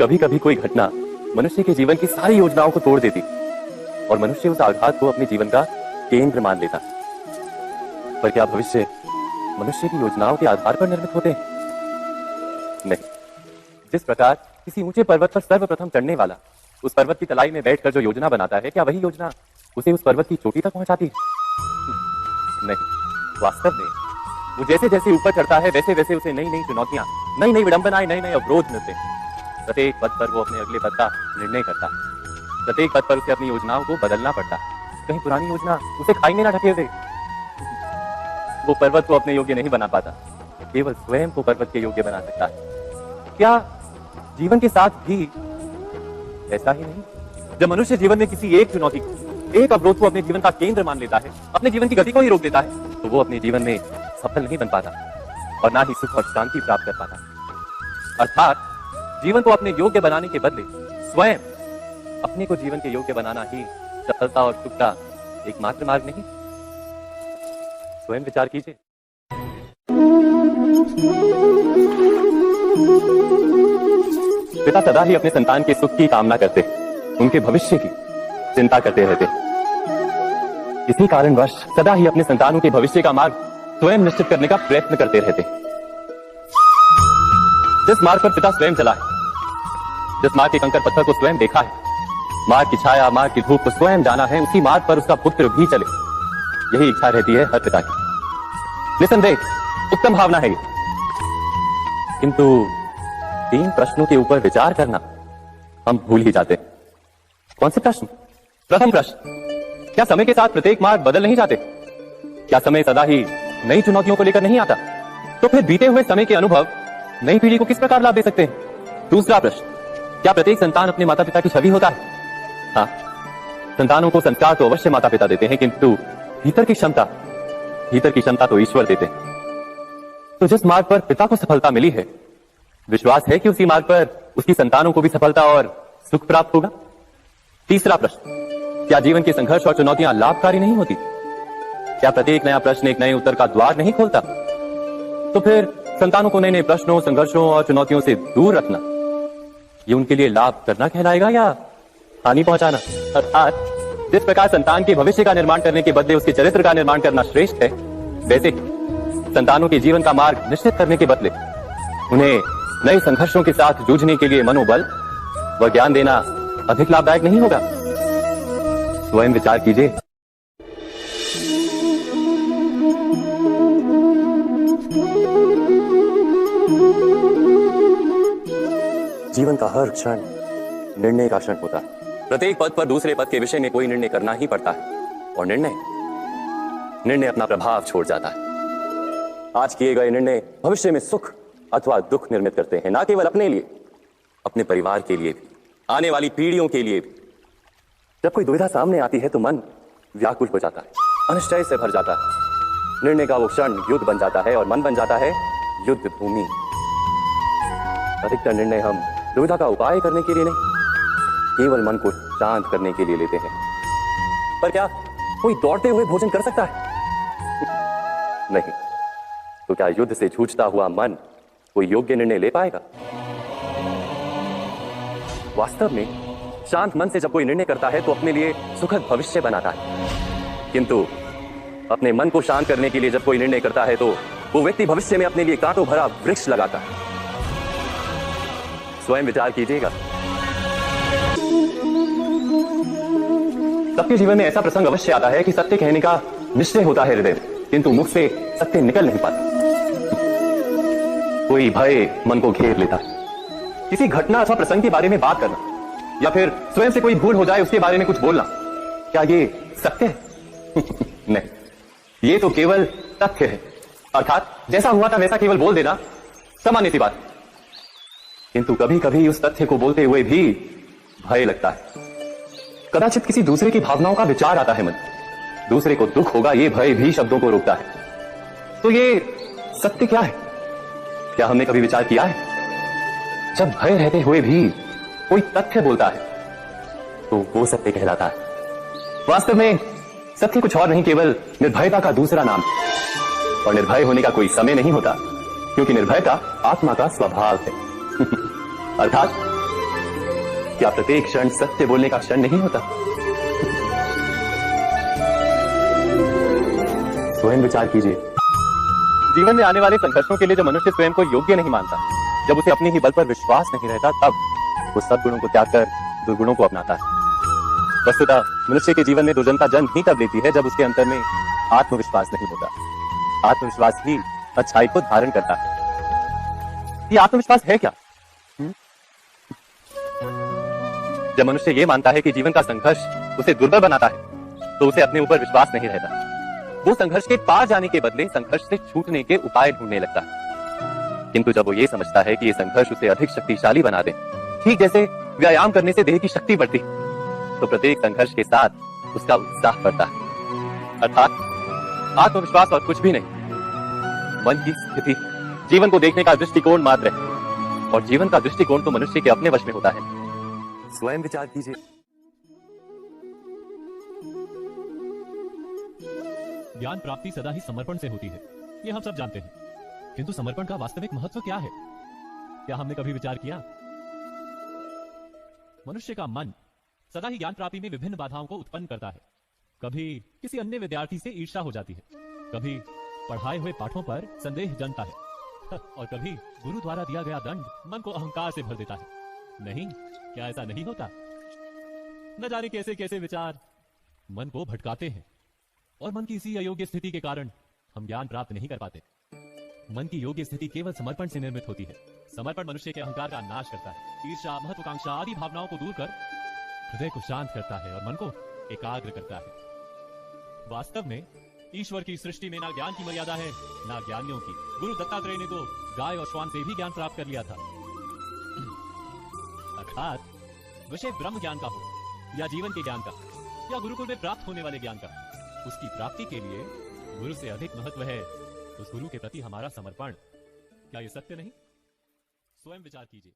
कभी कभी कोई घटना मनुष्य के जीवन की सारी योजनाओं को तोड़ देती और मनुष्य उस आघात को अपने जीवन का केंद्र मान लेता। पर क्या भविष्य मनुष्य की योजनाओं के आधार पर निर्मित होते हैं? नहीं। जिस प्रकार किसी ऊंचे पर्वत पर सर्वप्रथम चढ़ने वाला उस पर्वत की तलाई में बैठकर जो योजना बनाता है, क्या वही योजना उसे उस पर्वत की चोटी तक पहुंचाती है? नहीं। वास्तव में वो जैसे जैसे ऊपर चढ़ता है वैसे वैसे उसे नई नई चुनौतियां, नई नई विडंबनाएं, नए नए अवरोध मिलते हैं। प्रत्येक पद पर वो अपने अगले पद का निर्णय करता है। प्रत्येक पद पर उसे अपनी योजनाओं को बदलना पड़ता है। कहीं पुरानी योजना उसे खाई में ना ढकेल दे। वो पर्वत को अपने योग्य नहीं बना पाता, केवल स्वयं को पर्वत के योग्य बना सकता है। क्या जीवन के साथ भी ऐसा ही नहीं? जब मनुष्य जीवन में किसी एक चुनौती को, एक अवरोध को अपने जीवन का केंद्र मान लेता है, अपने जीवन की गति को ही रोक देता है, तो वो अपने जीवन में सफल नहीं बन पाता और ना ही सुख और शांति प्राप्त कर पाता। अर्थात जीवन को अपने योग्य बनाने के बदले स्वयं अपने को जीवन के योग्य बनाना ही सफलता और सुख का एकमात्र मार्ग नहीं। स्वयं विचार कीजिए। पिता सदा ही अपने संतान के सुख की कामना करते, उनके भविष्य की चिंता करते रहते। इसी कारणवश सदा ही अपने संतानों के भविष्य का मार्ग स्वयं निश्चित करने का प्रयत्न करते रहते। जिस मार्ग पर पिता स्वयं चला है, जिस मार्ग के कंकर पत्थर को स्वयं देखा है, मार्ग की छाया, मार्ग की धूप को स्वयं जाना है, उसी मार्ग पर उसका पुत्र भी चले, यही इच्छा रहती है हर पिता की। निसंदेह उत्तम भावना है ये। किंतु 3 प्रश्नों के ऊपर विचार करना हम भूल ही जाते। कौन से प्रश्न? प्रथम प्रश्न, क्या समय के साथ प्रत्येक मार्ग बदल नहीं जाते? क्या समय सदा ही नई चुनौतियों को लेकर नहीं आता? तो फिर बीते हुए समय के अनुभव नई पीढ़ी को किस प्रकार लाभ दे सकते हैं? दूसरा प्रश्न, क्या प्रत्येक संतान अपने माता पिता की छवि होता है? हाँ, संतानों को संस्कार तो अवश्य माता पिता देते हैं, किंतु भीतर की क्षमता तो ईश्वर देते हैं। तो जिस मार्ग पर पिता को सफलता मिली है, विश्वास है कि उसी मार्ग पर उसकी संतानों को भी सफलता और सुख प्राप्त होगा। तीसरा प्रश्न, क्या जीवन के संघर्ष और चुनौतियां लाभकारी नहीं होती? क्या प्रत्येक नया प्रश्न एक नए उत्तर का द्वार नहीं खोलता? तो फिर संतानों को नए नए प्रश्नों, संघर्षों और चुनौतियों से दूर रखना, ये उनके लिए लाभ करना कहलाएगा या हानि पहुंचाना? अर्थात जिस प्रकार संतान के भविष्य का निर्माण करने के बदले उसके चरित्र का निर्माण करना श्रेष्ठ है, वैसे संतानों के जीवन का मार्ग निश्चित करने के बदले उन्हें नए संघर्षों के साथ जूझने के लिए मनोबल व ज्ञान देना अधिक लाभदायक नहीं होगा? स्वयं विचार कीजिए। जीवन का हर क्षण निर्णय का क्षण होता है। प्रत्येक पद पर दूसरे पद के विषय में कोई निर्णय करना ही पड़ता है और निर्णय अपना प्रभाव छोड़ जाता है। आज किए गए निर्णय भविष्य में सुख अथवा दुख निर्मित करते हैं, ना केवल अपने लिए, अपने परिवार के लिए भी, आने वाली पीढ़ियों के लिए भी। जब कोई दुविधा सामने आती है तो मन व्याकुल हो जाता है, अनिश्चय से भर जाता है। निर्णय का वो क्षण युद्ध बन जाता है और मन बन जाता है युद्ध भूमि। अधिकतर निर्णय हम दुविधा का उपाय करने के लिए नहीं, केवल मन को शांत करने के लिए लेते हैं। पर क्या कोई दौड़ते हुए भोजन कर सकता है? नहीं। तो क्या युद्ध से जूझता हुआ मन कोई योग्य निर्णय ले पाएगा? वास्तव में शांत मन से जब कोई निर्णय करता है तो अपने लिए सुखद भविष्य बनाता है, किंतु अपने मन को शांत करने के लिए जब कोई निर्णय करता है तो वो व्यक्ति भविष्य में अपने लिए कांटों भरा वृक्ष लगाता है। स्वयं विचार कीजिएगा। सबके जीवन में ऐसा प्रसंग अवश्य आता है कि सत्य कहने का निश्चय होता है हृदय में, किंतु मुख से सत्य निकल नहीं पाता। कोई भय मन को घेर लेता है। किसी घटना अथवा प्रसंग के बारे में बात करना या फिर स्वयं से कोई भूल हो जाए उसके बारे में कुछ बोलना, क्या ये सत्य है? नहीं, ये तो केवल तथ्य है। अर्थात जैसा हुआ था वैसा केवल बोल देना सामान्य सी बात। किंतु कभी कभी उस तथ्य को बोलते हुए भी भय लगता है। कदाचित किसी दूसरे की भावनाओं का विचार आता है मन, दूसरे को दुख होगा, ये भय भी शब्दों को रोकता है। तो ये सत्य क्या है? क्या हमने कभी विचार किया है? जब भय रहते हुए भी कोई तथ्य बोलता है तो वो सत्य कहलाता है। वास्तव में सत्य कुछ और नहीं, केवल निर्भयता का दूसरा नाम है। और निर्भय होने का कोई समय नहीं होता, क्योंकि निर्भयता आत्मा का स्वभाव है। अर्थात क्या प्रत्येक क्षण सत्य बोलने का क्षण नहीं होता? स्वयं विचार कीजिए। जीवन में आने वाले संघर्षों के लिए जब मनुष्य स्वयं को योग्य नहीं मानता, जब उसे अपने ही बल पर विश्वास नहीं रहता, तब वो सद्गुणों को त्याग कर दुर्गुणों को अपनाता है। वस्तुतः मनुष्य के जीवन में दुर्जनता जन्म ही तब लेती है जब उसके अंतर में आत्मविश्वास नहीं होता। आत्मविश्वास ही अच्छाई को धारण करता है। ये आत्मविश्वास है क्या? जब मनुष्य ये मानता है कि जीवन का संघर्ष उसे दुर्बल बनाता है, तो उसे अपने ऊपर विश्वास नहीं रहता। वो संघर्ष के पार जाने के बदले संघर्ष से छूटने के उपाय ढूंढने लगता है। किंतु जब वो ये समझता है कि ये संघर्ष उसे अधिक शक्तिशाली बना दे, ठीक जैसे व्यायाम करने से देह की शक्ति बढ़ती, तो प्रत्येक संघर्ष के साथ उसका उत्साह बढ़ता है। अर्थात आत्मविश्वास और कुछ भी नहीं, मन की स्थिति जीवन को देखने का दृष्टिकोण मात्र है, और जीवन का दृष्टिकोण तो मनुष्य के अपने वश में होता है। स्वयं विचार कीजिए। ज्ञान प्राप्ति सदा ही समर्पण से होती है, ये हम सब जानते हैं। किंतु समर्पण का वास्तविक महत्व क्या है? क्या हमने कभी विचार किया? मनुष्य का मन सदा ही ज्ञान प्राप्ति में विभिन्न बाधाओं को उत्पन्न करता है। कभी किसी अन्य विद्यार्थी से ईर्ष्या हो जाती है, कभी पढ़ाए हुए पाठों पर संदेह जमता है, और कभी गुरु द्वारा दिया गया दंड मन को अहंकार से भर देता है। नहीं, क्या ऐसा नहीं होता? न जाने कैसे कैसे विचार मन को भटकाते हैं, और मन की इसी अयोग्य स्थिति के कारण हम ज्ञान प्राप्त नहीं कर पाते। मन की योग्य स्थिति केवल समर्पण से निर्मित होती है। समर्पण मनुष्य के अहंकार का नाश करता है, ईर्ष्या, महत्वाकांक्षा आदि भावनाओं को दूर कर हृदय को शांत करता है और मन को एकाग्र करता है। वास्तव में ईश्वर की सृष्टि में ना ज्ञान की मर्यादा है, ना ज्ञानियों की। गुरु दत्तात्रेय ने तो गाय और श्वान से भी ज्ञान प्राप्त कर लिया था। अर्थात विषय ब्रह्म ज्ञान का हो या जीवन के ज्ञान का या गुरुकुल में प्राप्त होने वाले ज्ञान का, उसकी प्राप्ति के लिए गुरु से अधिक महत्व है उस गुरु के प्रति हमारा समर्पण। क्या यह सत्य नहीं? स्वयं विचार कीजिए।